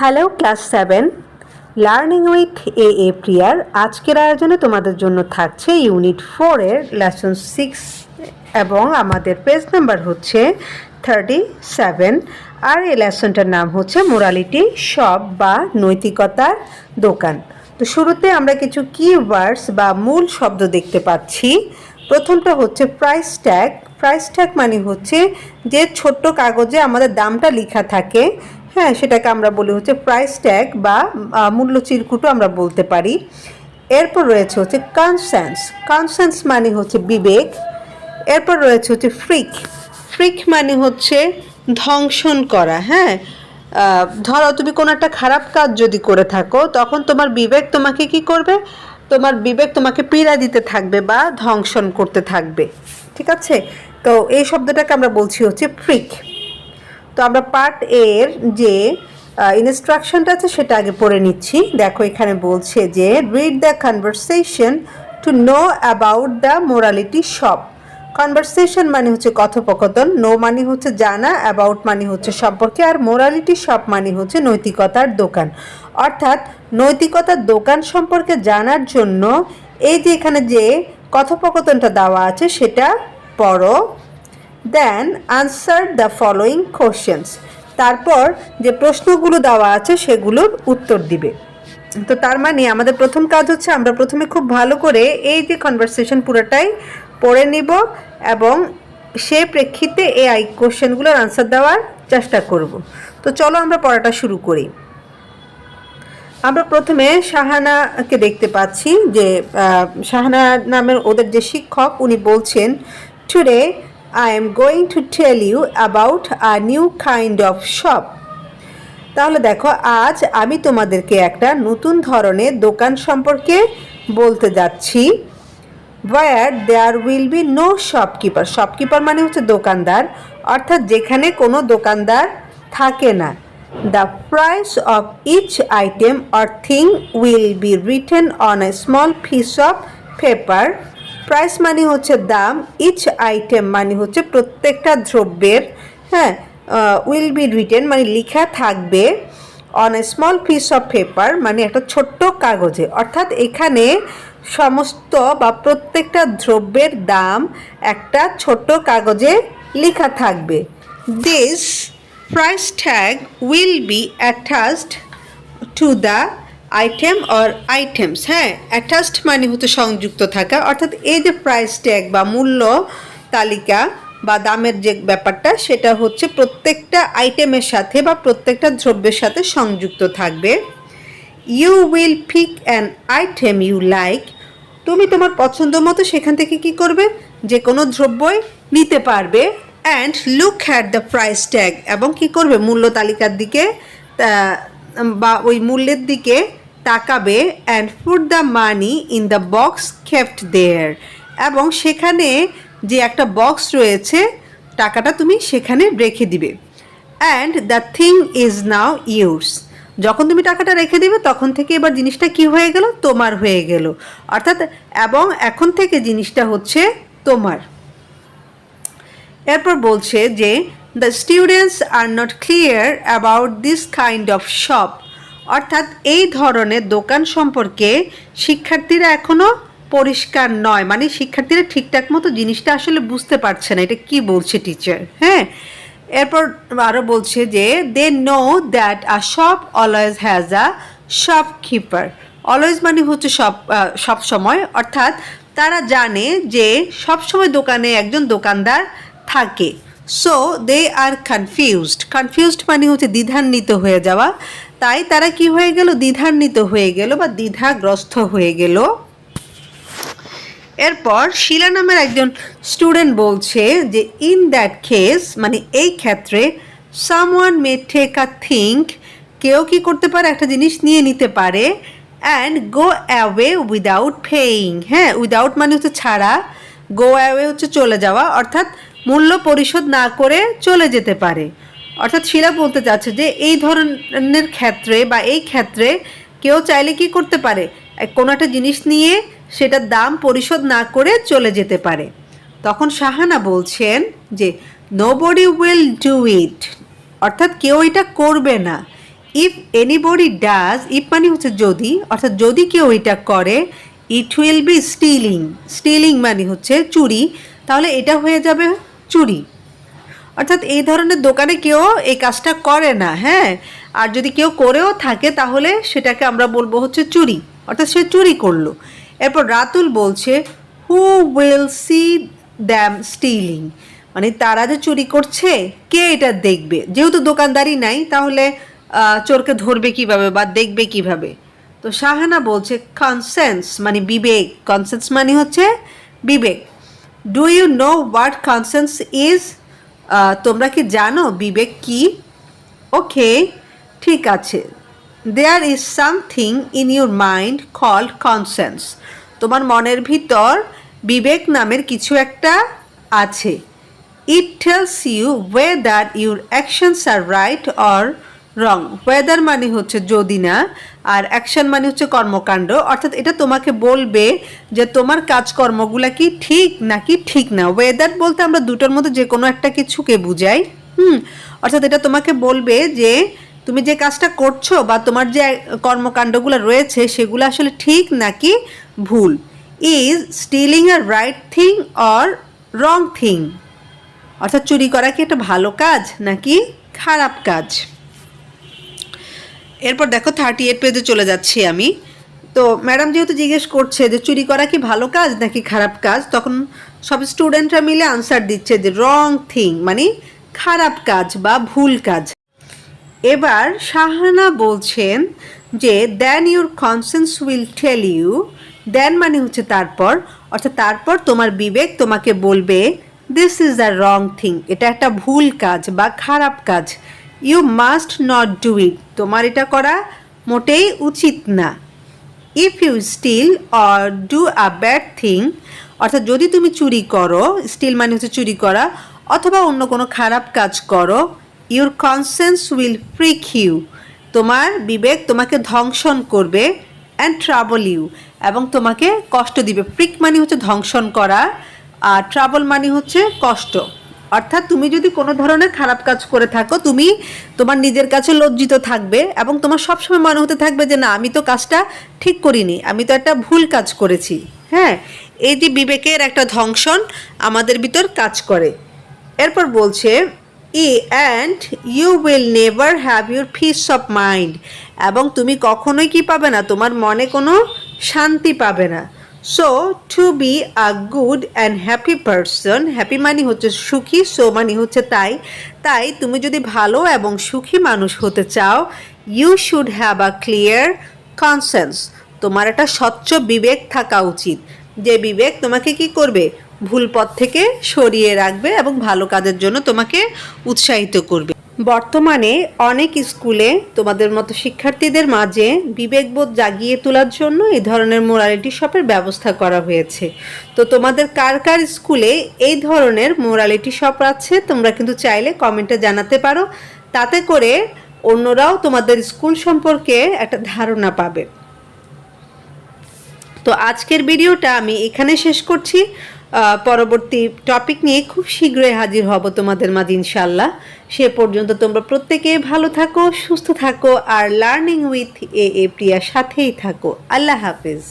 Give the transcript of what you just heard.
Hello class 7 learning with a প্রিয়ার। আজকের আয়োজনে তোমাদের জন্য থাকছে ইউনিট 4 এর লেসন 6 এবং আমাদের পেজ নাম্বার হচ্ছে 37 আর এই লেসনটার নাম হচ্ছে মোরালিটি শপ বা নৈতিকতার দোকান। তো শুরুতে আমরা কিছু কিওয়ার্ডস বা মূল শব্দ দেখতে পাচ্ছি। প্রথমটা হচ্ছে প্রাইস ট্যাগ। প্রাইস ট্যাগ মানে হচ্ছে যে ছোট্ট কাগজে আমাদের দামটা লেখা থাকে, হ্যাঁ, সেটাকে আমরা বলি হচ্ছে প্রাইস ট্যাগ বা মূল্য চিরকুটও আমরা বলতে পারি। এরপর রয়েছে হচ্ছে কনসেন্স। কনসেন্স মানে হচ্ছে বিবেক। এরপর রয়েছে হচ্ছে ফ্রিক। ফ্রিক মানে হচ্ছে ধ্বংসন করা। হ্যাঁ, ধরো তুমি কোনো একটা খারাপ কাজ যদি করে থাকো, তখন তোমার বিবেক তোমাকে কি করবে? তোমার বিবেক তোমাকে পীড়া দিতে থাকবে বা ধ্বংসন করতে থাকবে। ঠিক আছে, তো এই শব্দটাকে আমরা বলছি হচ্ছে ফ্রিক। তো আমরা পার্ট এর যে ইনস্ট্রাকশনটা আছে সেটা আগে পড়ে নিচ্ছি। দেখো এখানে বলছে যে read the conversation to know about the morality shop. Conversation মানে হচ্ছে কথোপকথন, নো মানে হচ্ছে জানা, অ্যাবাউট মানে হচ্ছে সম্পর্কে, আর মোরালিটি শপ মানে হচ্ছে নৈতিকতার দোকান। অর্থাৎ নৈতিকতার দোকান সম্পর্কে জানার জন্য এই যে এখানে যে কথোপকথনটা দেওয়া আছে সেটা পড়ো। Then answer the following questions. তারপর যে প্রশ্নগুলো দেওয়া আছে সেগুলোর উত্তর দিবে। তো তার মানে আমাদের প্রথম কাজ হচ্ছে আমরা প্রথমে খুব ভালো করে এই যে কনভারসেশন পুরোটাই পড়ে নিব এবং সে প্রেক্ষিতে এই কোশ্চেনগুলোর আনসার দেওয়ার চেষ্টা করব। তো চলো আমরা পড়াটা শুরু করি। আমরা প্রথমে শাহানাকে দেখতে পাচ্ছি যে শাহানা নামের ওদের যে শিক্ষক উনি বলছেন, today I am going to tell you about a new kind of shop. তাহলে দেখো আজ আমি তোমাদেরকে একটা নতুন ধরনের দোকান সম্পর্কে বলতে যাচ্ছি। where there will be no shopkeeper. Shopkeeper মানে হচ্ছে দোকানদার, অর্থাৎ যেখানে কোনো দোকানদার থাকে না। The price of each item or thing will be written on a small piece of paper. Price মানে হচ্ছে দাম, ইচ আইটেম মানে হচ্ছে প্রত্যেকটা দ্রব্যের, হ্যাঁ, উইল বি রিটেন মানে লেখা থাকবে, on a small piece of paper মানে একটা ছোট্ট কাগজে। অর্থাৎ এখানে সমস্ত বা প্রত্যেকটা দ্রব্যের দাম একটা ছোট্ট কাগজে লেখা থাকবে। This price tag will be attached to the item or items. হ্যাঁ, অ্যাটাচড মানে হচ্ছে সংযুক্ত থাকা, অর্থাৎ এই যে প্রাইস ট্যাগ বা মূল্য তালিকা বা দামের যে ব্যাপারটা সেটা হচ্ছে প্রত্যেকটা আইটেমের সাথে বা প্রত্যেকটা দ্রব্যের সাথে সংযুক্ত থাকবে। You will pick an item you like. তুমি তোমার পছন্দ মতো সেখান থেকে কি করবে? যে কোনো দ্রব্যই নিতে পারবে। And look at the price tag, এবং কি করবে? মূল্য তালিকার দিকে বা ওই মূল্যের দিকে তাকাবে। And put the money in the box kept there, এবং সেখানে যে একটা বক্স রয়েছে টাকাটা তুমি সেখানে রেখে দিবে। And the thing is now yours. যখন তুমি টাকাটা রেখে দিবে তখন থেকে এবার জিনিসটা কি হয়ে গেল? তোমার হয়ে গেল। অর্থাৎ এবং এখন থেকে জিনিসটা হচ্ছে তোমার। এরপর বলছে যে the students are not clear about this kind of shop. অর্থাৎ এই ধরনের দোকান সম্পর্কে শিক্ষার্থীরা এখনও পরিষ্কার নয়, মানে শিক্ষার্থীরা ঠিকঠাক মতো জিনিসটা আসলে বুঝতে পারছে না, এটা কি বলছে টিচার। হ্যাঁ, এরপর আরও বলছে যে they know that a shop always has a shopkeeper. Always মানে হচ্ছে সব সময়, অর্থাৎ তারা জানে যে সবসময় দোকানে একজন দোকানদার থাকে। So they are confused. Confused মানে হচ্ছে দ্বিধান্বিত হয়ে যাওয়া, তাই তারা কি হয়ে গেল? দ্বিধান্বিত হয়ে গেল বা দ্বিধাগ্রস্ত হয়ে গেল। এরপর শিলা নামের একজন স্টুডেন্ট বলছে যে ইন দ্যাট কেস মানে এই ক্ষেত্রে someone may take a thing, কেউ কি করতে পারে? একটা জিনিস নিয়ে নিতে পারে। And go away without paying. হ্যাঁ, উইদাউট মানে হচ্ছে ছাড়া, গো অ্যাওয়ে হচ্ছে চলে যাওয়া, অর্থাৎ মূল্য পরিশোধ না করে চলে যেতে পারে। অর্থাৎ শিলা বলতে চাচ্ছে যে এই ধরনের ক্ষেত্রে বা এই ক্ষেত্রে কেউ চাইলে কি করতে পারে? কোনো একটা জিনিস নিয়ে সেটার দাম পরিশোধ না করে চলে যেতে পারে। তখন শাহানা বলছেন যে নোবডি উইল ডু ইট, অর্থাৎ কেউ এটা করবে না। ইফ এনিবডি ডাজ, ইফ মানে হচ্ছে যদি, অর্থাৎ যদি কেউ এটা করে, it will be stealing. Stealing মানে হচ্ছে চুরি, তাহলে এটা হয়ে যাবে চুরি। অর্থাৎ এই ধরনের দোকানে কেউ এই কাজটা করে না, হ্যাঁ। আর যদি কেউ করেও থাকে তাহলে সেটাকে আমরা বলবো হচ্ছে চুরি, অর্থাৎ সে চুরি করলো। এরপর রাতুল বলছে who will see them stealing, মানে তারা যে চুরি করছে কে এটা দেখবে, যেহেতু দোকানদারি নাই তাহলে চোরকে ধরবে কিভাবে বা দেখবে কিভাবে। তো শাহানা বলছে কনসেন্স মানে বিবেক, কনসেন্স মানে হচ্ছে বিবেক। Do you know what conscience is, তোমরা কি জানো বিবেক কি? ওকে, ঠিক আছে। There is something in your mind called conscience, তোমার মনের ভিতর বিবেক নামের কিছু একটা আছে। It tells you whether your actions are right or wrong. Whether মানে হচ্ছে যদি না, আর অ্যাকশন মানে হচ্ছে কর্মকাণ্ড, অর্থাৎ এটা তোমাকে বলবে যে তোমার কাজকর্মগুলা কি ঠিক নাকি ঠিক না। ওয়েদার বলতে আমরা দুটোর মধ্যে যে কোনো একটা কিছুকে বুঝাই, অর্থাৎ এটা তোমাকে বলবে যে তুমি যে কাজটা করছো বা তোমার যে কর্মকাণ্ডগুলো রয়েছে সেগুলো আসলে ঠিক নাকি ভুল। Is stealing a right thing or wrong thing, অর্থাৎ চুরি করা কি একটা ভালো কাজ নাকি খারাপ কাজ। এরপর দেখো 38 পেজে চলে যাচ্ছি আমি। তো ম্যাডাম যেহেতু জিজ্ঞেস করছে যে চুরি করা কি ভালো কাজ নাকি খারাপ কাজ, তখন সব স্টুডেন্টরা মিলে আনসার দিচ্ছে যে রং থিং মানে খারাপ কাজ বা ভুল কাজ। এবার শাহানা বলছেন যে then your conscience will tell you, then মানে হচ্ছে তারপর, অর্থাৎ তারপর তোমার বিবেক তোমাকে বলবে this is the wrong thing, এটা একটা ভুল কাজ বা খারাপ কাজ। You must not do it, তোমার এটা করা মোটেই উচিত না। If you still or do a bad thing, অর্থাৎ যদি তুমি চুরি করো, স্টিল মানে হচ্ছে চুরি করা, অথবা অন্য কোনো খারাপ কাজ করো, your conscience will freak you, তোমার বিবেক তোমাকে ধ্বংসন করবে, অ্যান্ড ট্রাবল ইউ, এবং তোমাকে কষ্ট দিবে। ফ্রিক মানে হচ্ছে ধ্বংসন করা, আর ট্রাবল মানে হচ্ছে কষ্ট। অর্থাৎ তুমি যদি কোনো ধরনের খারাপ কাজ করে থাকো, তুমি তোমার নিজের কাছে লজ্জিত থাকবে এবং তোমার সবসময় মনে হতে থাকবে যে না আমি তো কাজটা ঠিক করিনি, আমি তো একটা ভুল কাজ করেছি। হ্যাঁ, এই যে বিবেকের একটা ধ্বংসন আমাদের ভিতর কাজ করে। এরপর বলছে and you will never have your peace of mind, এবং তুমি কখনোই কি পাবে না, তোমার মনে কোনো শান্তি পাবে না। So to be a good and happy person, happy মানে হচ্ছে সুখী, সো মানে হচ্ছে তাই, তাই তুমি যদি ভালো এবং সুখী মানুষ হতে চাও, you should have a clear conscience, তোমার একটা স্বচ্ছ বিবেক থাকা উচিত, যে বিবেক তোমাকে কি করবে, ভুল পথ থেকে সরিয়ে রাখবে এবং ভালো কাজের জন্য তোমাকে উৎসাহিত করবে। বর্তমানে অনেক স্কুলে তোমাদের মতো শিক্ষার্থীদের মাঝে বিবেকবোধ জাগিয়ে তোলার জন্য এই ধরনের মোরালিটি শপের ব্যবস্থা করা হয়েছে। তো তোমাদের কার কার স্কুলে এই ধরনের মোরালিটি শপ আছে তোমরা কিন্তু চাইলে কমেন্টে জানাতে পারো, তাতে করে অন্যরাও তোমাদের স্কুল সম্পর্কে একটা ধারণা পাবে। তো আজকের ভিডিওটা আমি এখানে শেষ করছি। পরবর্তী টপিক নিয়ে খুব শীঘ্রই হাজির হব তোমাদের মাঝে ইনশাল্লাহ। সে পর্যন্ত তোমরা প্রত্যেকে ভালো থাকো, সুস্থ থাকো, আর লার্নিং উইথ এ প্রিয়ার সাথেই থাকো। আল্লাহ হাফেজ।